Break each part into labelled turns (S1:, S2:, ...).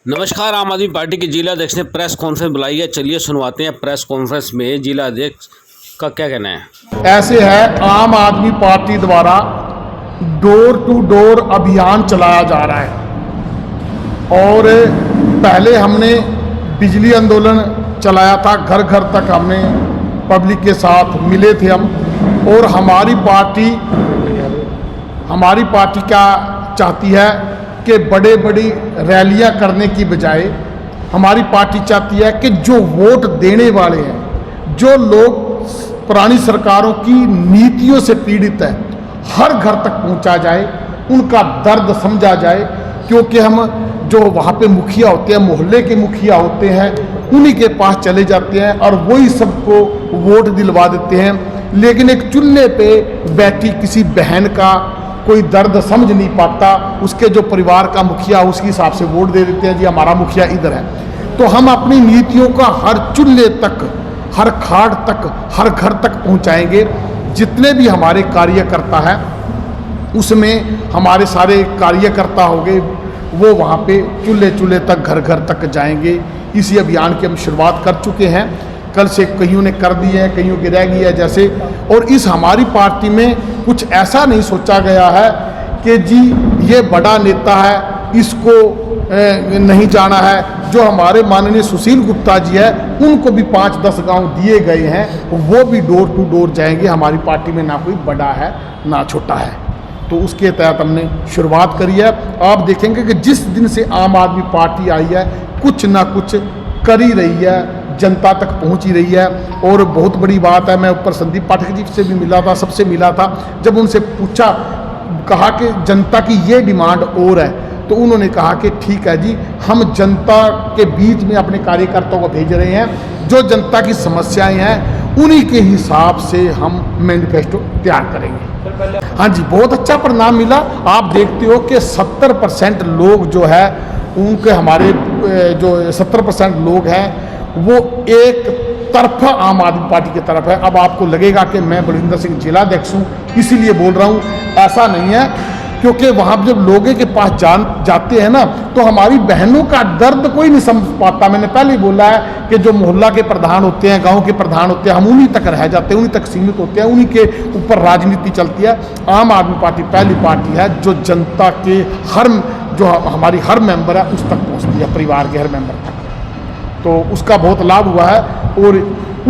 S1: नमस्कार। आम आदमी पार्टी के जिला अध्यक्ष ने प्रेस कॉन्फ्रेंस बुलाई है। चलिए सुनवाते हैं प्रेस कॉन्फ्रेंस में जिला अध्यक्ष का क्या कहना है।
S2: ऐसे है, आम आदमी पार्टी द्वारा डोर टू डोर अभियान चलाया जा रहा है और पहले हमने बिजली आंदोलन चलाया था। घर घर तक हमने पब्लिक के साथ मिले थे हम। और हमारी पार्टी क्या चाहती है कि बड़े बड़ी रैलियां करने की बजाय हमारी पार्टी चाहती है कि जो वोट देने वाले हैं, जो लोग पुरानी सरकारों की नीतियों से पीड़ित है, हर घर तक पहुंचा जाए, उनका दर्द समझा जाए। क्योंकि हम जो वहाँ पे मुखिया होते हैं, मोहल्ले के मुखिया होते हैं, उन्हीं के पास चले जाते हैं और वही सबको वोट दिलवा देते हैं। लेकिन एक चूल्हे पे बैठी किसी बहन का कोई दर्द समझ नहीं पाता। उसके जो परिवार का मुखिया, उसके हिसाब से वोट दे देते हैं, जी हमारा मुखिया इधर है। तो हम अपनी नीतियों का हर चूल्हे तक, हर खाट तक, हर घर तक पहुंचाएंगे। जितने भी हमारे कार्यकर्ता हैं, उसमें हमारे सारे कार्यकर्ता हो गए, वो वहाँ पे चूल्हे तक, घर घर तक जाएंगे। इसी अभियान की हम शुरुआत कर चुके हैं। कल से कईयों ने कर दी है, कईयों की रह गई है जैसे। और इस हमारी पार्टी में कुछ ऐसा नहीं सोचा गया है कि जी ये बड़ा नेता है, इसको नहीं जाना है। जो हमारे माननीय सुशील गुप्ता जी है, उनको भी 5-10 गांव दिए गए हैं, वो भी डोर टू डोर जाएंगे। हमारी पार्टी में ना कोई बड़ा है ना छोटा है। तो उसके तहत हमने शुरुआत करी है। आप देखेंगे कि जिस दिन से आम आदमी पार्टी आई है, कुछ ना कुछ कर ही रही है, जनता तक पहुंच ही रही है। और बहुत बड़ी बात है, मैं ऊपर संदीप पाठक जी से भी मिला था, सबसे मिला था। जब उनसे पूछा, कहा कि जनता की ये डिमांड और है, तो उन्होंने कहा कि ठीक है जी, हम जनता के बीच में अपने कार्यकर्ताओं को भेज रहे हैं। जो जनता की समस्याएं हैं, उन्हीं के हिसाब से हम मैनिफेस्टो तैयार करेंगे। हाँ जी, बहुत अच्छा परिणाम मिला। आप देखते हो कि 70% लोग जो है, उनके हमारे जो 70% लोग हैं, वो एक तरफा आम आदमी पार्टी की तरफ है। अब आपको लगेगा कि मैं बलविंदर सिंह जिलाध्यक्ष हूँ इसीलिए बोल रहा हूँ, ऐसा नहीं है। क्योंकि वहाँ जब लोगों के पास जाते हैं ना, तो हमारी बहनों का दर्द कोई नहीं समझ पाता। मैंने पहले ही बोला है कि जो मोहल्ला के प्रधान होते हैं, गांव के प्रधान होते हैं, हम उन्हीं तक रह जाते हैं, उन्हीं तक सीमित होते हैं, उन्हीं के ऊपर राजनीति चलती है। आम आदमी पार्टी पहली पार्टी है जो जनता के हमारी हर मेंबर है, उस तक पहुँचती है, परिवार के हर मेंबर तक। तो उसका बहुत लाभ हुआ है। और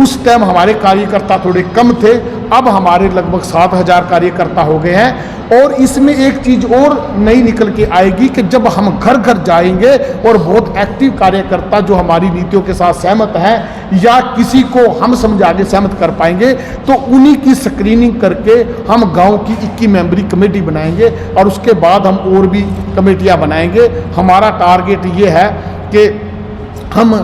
S2: उस टाइम हमारे कार्यकर्ता थोड़े कम थे, अब हमारे लगभग 7,000 कार्यकर्ता हो गए हैं। और इसमें एक चीज़ और नई निकल के आएगी कि जब हम घर घर जाएंगे और बहुत एक्टिव कार्यकर्ता जो हमारी नीतियों के साथ सहमत हैं या किसी को हम समझा के सहमत कर पाएंगे, तो उन्हीं की स्क्रीनिंग करके हम गांव की 21 मेंबरी कमेटी बनाएंगे और उसके बाद हम और भी कमेटियां बनाएंगे। हमारा टारगेट ये है कि हम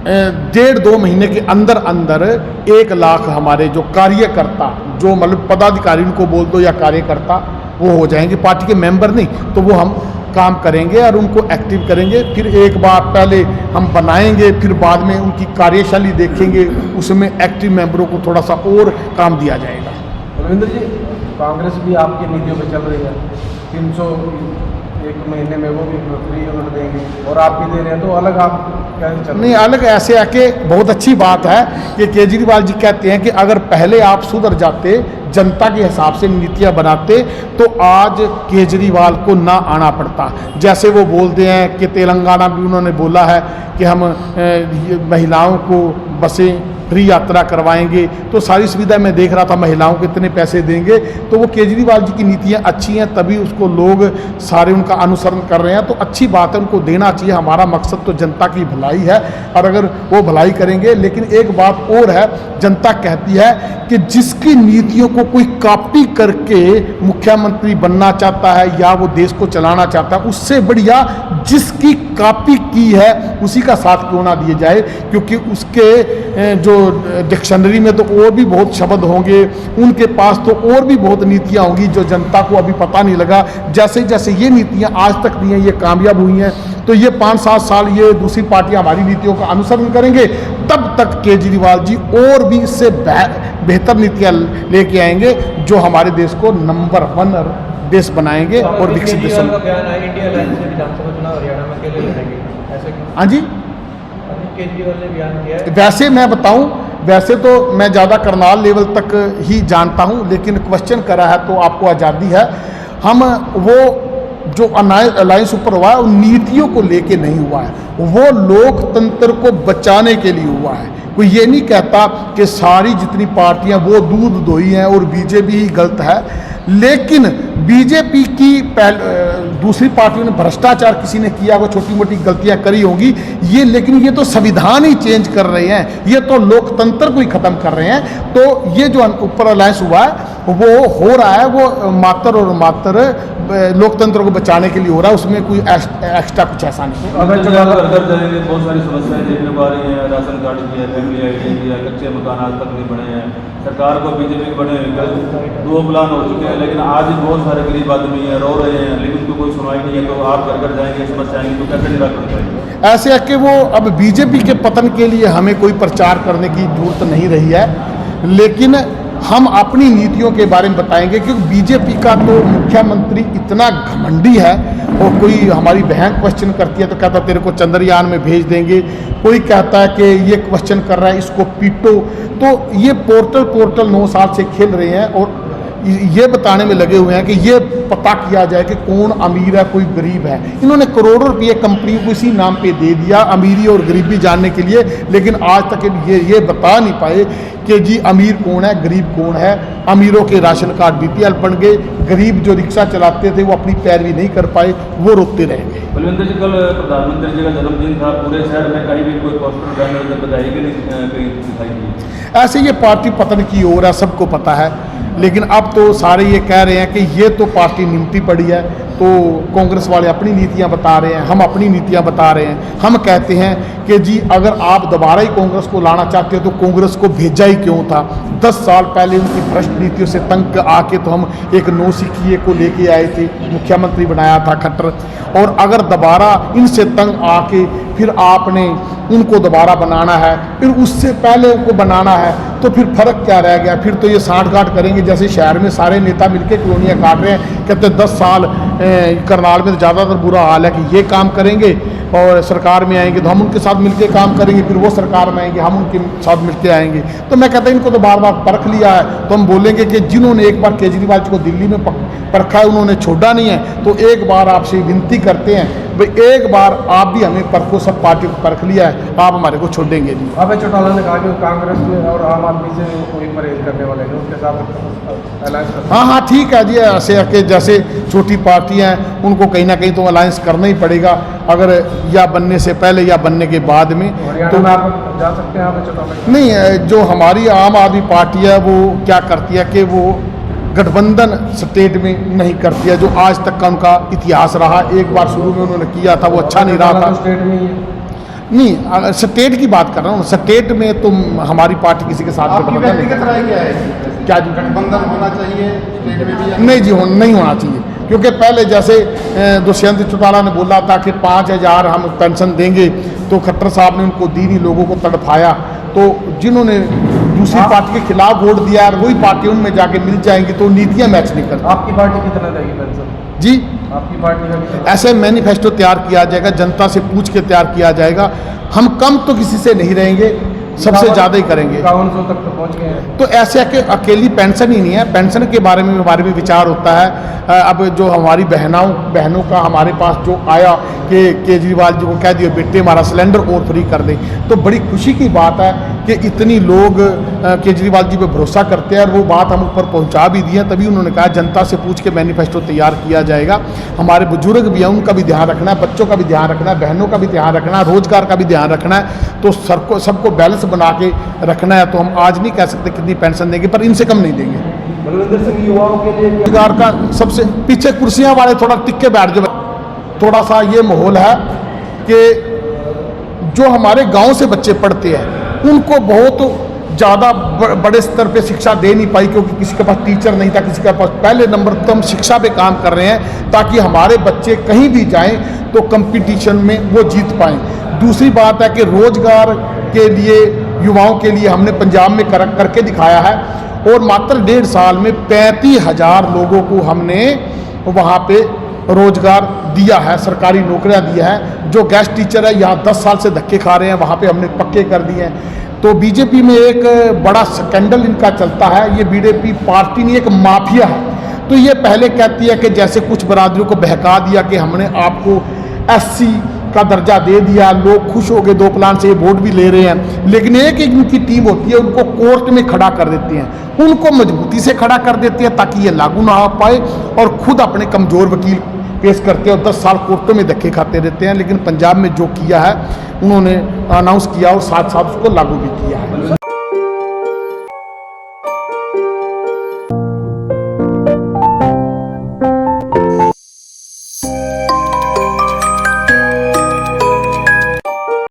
S2: 1.5-2 महीने के अंदर 1 लाख हमारे जो कार्यकर्ता, जो मतलब पदाधिकारी उनको बोल दो या कार्यकर्ता, वो हो जाएंगे। पार्टी के मेंबर नहीं, तो वो हम काम करेंगे और उनको एक्टिव करेंगे। फिर एक बार पहले हम बनाएंगे, फिर बाद में उनकी कार्यशैली देखेंगे, उसमें एक्टिव मेंबरों को थोड़ा सा और काम दिया जाएगा।
S3: रविंद्र जी, कांग्रेस भी आपकी नीतियों पर चल रही है, 300 एक महीने में वो भी फ्री यूनिट देंगे और आप भी दे रहे हैं, तो अलग आप कैसे चल? नहीं,
S2: अलग ऐसे है कि बहुत अच्छी बात है कि केजरीवाल जी कहते हैं कि अगर पहले आप सुधर जाते, जनता के हिसाब से नीतियां बनाते, तो आज केजरीवाल को ना आना पड़ता। जैसे वो बोलते हैं कि तेलंगाना भी उन्होंने बोला है कि हम महिलाओं को बसें फ्री यात्रा करवाएंगे। तो सारी सुविधा मैं देख रहा था, महिलाओं को इतने पैसे देंगे। तो वो केजरीवाल जी की नीतियां अच्छी हैं, तभी उसको लोग सारे उनका अनुसरण कर रहे हैं। तो अच्छी बात है, उनको देना चाहिए। हमारा मकसद तो जनता की भलाई है, और अगर वो भलाई करेंगे। लेकिन एक बात और है, जनता कहती है कि जिसकी नीतियों को कोई कॉपी करके मुख्यमंत्री बनना चाहता है या वो देश को चलाना चाहता है, उससे बढ़िया जिसकी कॉपी की है उसी का साथ क्यों ना दिए जाए। क्योंकि उसके जो डिक्शनरी में तो और भी बहुत शब्द होंगे, उनके पास तो और भी बहुत नीतियां होंगी जो जनता को अभी पता नहीं लगा। जैसे जैसे ये नीतियां आज तक दी हैं, ये कामयाब हुई हैं, तो ये 5-7 साल ये दूसरी पार्टियां हमारी नीतियों का अनुसरण करेंगे, तब तक केजरीवाल जी और भी इससे बेहतर नीतियां लेके आएंगे जो हमारे देश को नंबर 1 देश बनाएंगे और विकसित देश।
S3: इंडिया अलायंस से विधानसभा चुनाव हरियाणा में अकेले लड़ेंगे, ऐसे क्यों?
S2: हाँ जी,
S3: केजरीवाल ने बयान किया है।
S2: वैसे मैं बताऊं, वैसे तो मैं ज़्यादा करनाल लेवल तक ही जानता हूं, लेकिन क्वेश्चन करा है तो आपको आज़ादी है। हम वो जो अलायंस ऊपर हुआ है, उन नीतियों को लेके नहीं हुआ है, वो लोकतंत्र को बचाने के लिए हुआ है। कोई ये नहीं कहता कि सारी जितनी पार्टियां वो दूध दोही हैं और बीजेपी ही गलत है, लेकिन बीजेपी की दूसरी पार्टियों ने भ्रष्टाचार किसी ने किया, वो छोटी मोटी गलतियां करी होंगी ये, लेकिन ये तो संविधान ही चेंज कर रहे हैं, ये तो लोकतंत्र को ही खत्म कर रहे हैं। तो ये जो ऊपर अलायंस हुआ है वो हो रहा है, वो मात्र और मात्र लोकतंत्र को बचाने के लिए हो रहा है, उसमें कोई एक्स्ट्रा कुछ ऐसा नहीं।
S4: अगर घर जाएंगे बहुत सारी समस्याएं देखने को आ रही हैं, राशन कार्ड की है, फैमिली आईडी की है, कच्चे मकान आज तक नहीं बने हैं, सरकार को बीजेपी के बने हुए 2 प्लान हो चुके हैं, लेकिन आज भी बहुत सारे गरीब आदमी हैं, रो रहे हैं, लेकिन उनको कोई सुनवाई नहीं है। तो आप घर जाएंगे, समस्या आएंगी तो कैसे निराकरण करेंगे?
S2: ऐसे है कि वो अब बीजेपी के पतन के लिए हमें कोई प्रचार करने की जरूरत नहीं रही है, लेकिन हम अपनी नीतियों के बारे में बताएंगे, क्योंकि बीजेपी का तो मुख्यमंत्री इतना घमंडी है, और कोई हमारी बहन क्वेश्चन करती है तो कहता तेरे को चंद्रयान में भेज देंगे, कोई कहता है कि ये क्वेश्चन कर रहा है इसको पीटो। तो ये पोर्टल 9 साल से खेल रहे हैं और ये बताने में लगे हुए हैं कि ये पता किया जाए कि कौन अमीर है कोई गरीब है। इन्होंने करोड़ों रुपये कंपनी को इसी नाम पे दे दिया अमीरी और गरीबी जानने के लिए, लेकिन आज तक ये बता नहीं पाए कि जी अमीर कौन है गरीब कौन है। अमीरों के राशन कार्ड बीपीएल बन गए, गरीब जो रिक्शा चलाते थे वो अपनी पैरवी नहीं कर पाए, वो रोते रह गए।
S4: बलविंदर जी, कल प्रधानमंत्री जी का जन्मदिन था, पूरे शहर में कहीं भी कोई पोस्टर बैनर बधाई के नहीं कहीं दिखाई दी।
S2: ऐसे ये पार्टी पतन की ओर है, सबको पता है, लेकिन अब तो सारे ये कह रहे हैं कि ये तो पार्टी निमटी पड़ी है, तो कांग्रेस वाले अपनी नीतियां बता रहे हैं, हम अपनी नीतियां बता रहे हैं। हम कहते हैं कि जी अगर आप दोबारा ही कांग्रेस को लाना चाहते हो तो कांग्रेस को भेजा ही क्यों था? 10 साल पहले उनकी भ्रष्ट नीतियों से तंग आके तो हम एक नौसिखिए को लेके आए थे, मुख्यमंत्री बनाया था खट्टर, और अगर दोबारा इनसे तंग आके फिर आपने उनको दोबारा बनाना है, फिर उससे पहले उनको बनाना है, तो फिर फर्क क्या रह गया? फिर तो ये साठगांठ करेंगे, जैसे शहर में सारे नेता मिलके कॉलोनियाँ काट रहे हैं, कहते 10 साल करनाल में तो ज़्यादातर बुरा हाल है कि ये काम करेंगे और सरकार में आएंगे तो हम उनके साथ मिलके काम करेंगे, फिर वो सरकार में आएंगे हम उनके साथ मिलके आएंगे। तो मैं कहता हूँ इनको तो बार बार परख लिया है, तो हम बोलेंगे कि जिन्होंने एक बार केजरीवाल जी को दिल्ली में परखा है उन्होंने छोड़ा नहीं है, तो एक बार आपसे विनती करते हैं भाई एक बार आप भी हमें परखो, सब पार्टियों को परख लिया है, आप हमारे को छोड़ेंगे नहीं।
S3: अभय चौटाला ने कहा कि कांग्रेस में और आम आदमी से कोई परहेज करने वाले हैं, उसके साथ अलायंस करते हैं।
S2: हाँ ठीक है जी, ऐसे कि जैसे छोटी पार्टियां हैं उनको कहीं ना कहीं तो अलायंस करना ही पड़ेगा, अगर या बनने से पहले या बनने के बाद में।
S3: हरियाणा में आप जा सकते हैं अभय चौटाला?
S2: नहीं, जो हमारी आम आदमी पार्टी है वो क्या करती है कि वो गठबंधन स्टेट में नहीं करती है, जो आज तक का उनका इतिहास रहा। एक बार शुरू में उन्होंने किया था, वो अच्छा नहीं रहा था।
S3: स्टेट में ही
S2: नहीं, अगर स्टेट की बात कर रहा हूँ, स्टेट में तो हमारी पार्टी किसी के साथ
S5: आपकी
S2: गठबंधन
S5: व्यक्तिगत राय क्या है?
S2: क्या जी?
S5: गठबंधन होना चाहिए स्टेट में भी या
S2: नहीं जी, नहीं होना चाहिए, क्योंकि पहले जैसे दुष्यंत चौटाला ने बोला था कि 5,000 हम पेंशन देंगे, तो खट्टर साहब ने उनको दी नहीं, लोगों को तड़फाया, तो जिन्होंने दूसरी पार्टी के खिलाफ वोट दिया है वही पार्टी उनमें जाके मिल जाएंगी, तो नीतियां मैच नहीं करती।
S3: आपकी पार्टी कितना देगी पेंशन?
S2: जी,
S3: आपकी पार्टी का कितना?
S2: ऐसे मैनिफेस्टो तैयार किया जाएगा, जनता से पूछ के तैयार किया जाएगा। हम कम तो किसी से नहीं रहेंगे, सबसे ज़्यादा ही करेंगे।
S3: 5100 तक तो पहुँच गए हैं।
S2: तो ऐसे अकेली पेंशन ही नहीं है, पेंशन के बारे में हमारे में विचार होता है। अब जो हमारी बहनों का हमारे पास जो आया कि केजरीवाल जी को कह दिया बेटे हमारा सिलेंडर और फ्री कर दें, तो बड़ी खुशी की बात है कि इतनी लोग केजरीवाल जी पे भरोसा करते हैं, और वो बात हम ऊपर पहुंचा भी दी है। तभी उन्होंने कहा जनता से पूछ के मैनिफेस्टो तैयार किया जाएगा। हमारे बुजुर्ग भी हैं, उनका भी ध्यान रखना है, बच्चों का भी ध्यान रखना है, बहनों का भी ध्यान रखना है, रोजगार का भी ध्यान रखना है, तो सबको बैलेंस बना के रखना है। तो हम आज नहीं कह सकते कितनी पेंशन देंगे, पर इनसे कम नहीं देंगे।
S3: बलविंदर सिंह, युवाओं के लिए
S2: रोजगार का सबसे पीछे कुर्सियां वाले थोड़ा टिक्के बैठ जाए। थोड़ा सा ये माहौल है कि जो हमारे गांव से बच्चे पढ़ते हैं उनको बहुत ज़्यादा बड़े स्तर पे शिक्षा दे नहीं पाई, क्योंकि किसी के पास टीचर नहीं था, किसी के पास। पहले नंबर तो हम शिक्षा पे काम कर रहे हैं ताकि हमारे बच्चे कहीं भी जाएं तो कंपटीशन में वो जीत पाएं। दूसरी बात है कि रोजगार के लिए युवाओं के लिए हमने पंजाब में करके दिखाया है, और मात्र 1.5 साल में 35,000 लोगों को हमने वहाँ पे रोजगार दिया है, सरकारी नौकरियां दिया है। जो गेस्ट टीचर है यहाँ 10 साल से धक्के खा रहे हैं, वहाँ पे हमने पक्के कर दिए हैं। तो बीजेपी में एक बड़ा स्कैंडल इनका चलता है। ये बीजेपी पार्टी नहीं, एक माफिया है। तो ये पहले कहती है कि जैसे कुछ बरादरियों को बहका दिया कि हमने आपको एससी का दर्जा दे दिया, लोग खुश हो गए, 2 प्लान से ये वोट भी ले रहे हैं। लेकिन एक इनकी टीम होती है, उनको कोर्ट में खड़ा कर देती हैं, उनको मजबूती से खड़ा कर देती है ताकि ये लागू ना हो पाए, और खुद अपने कमज़ोर वकील पेश करते हैं और 10 साल कोर्टों में धक्के खाते रहते हैं। लेकिन पंजाब में जो किया है उन्होंने अनाउंस किया और साथ साथ उसको लागू भी किया है।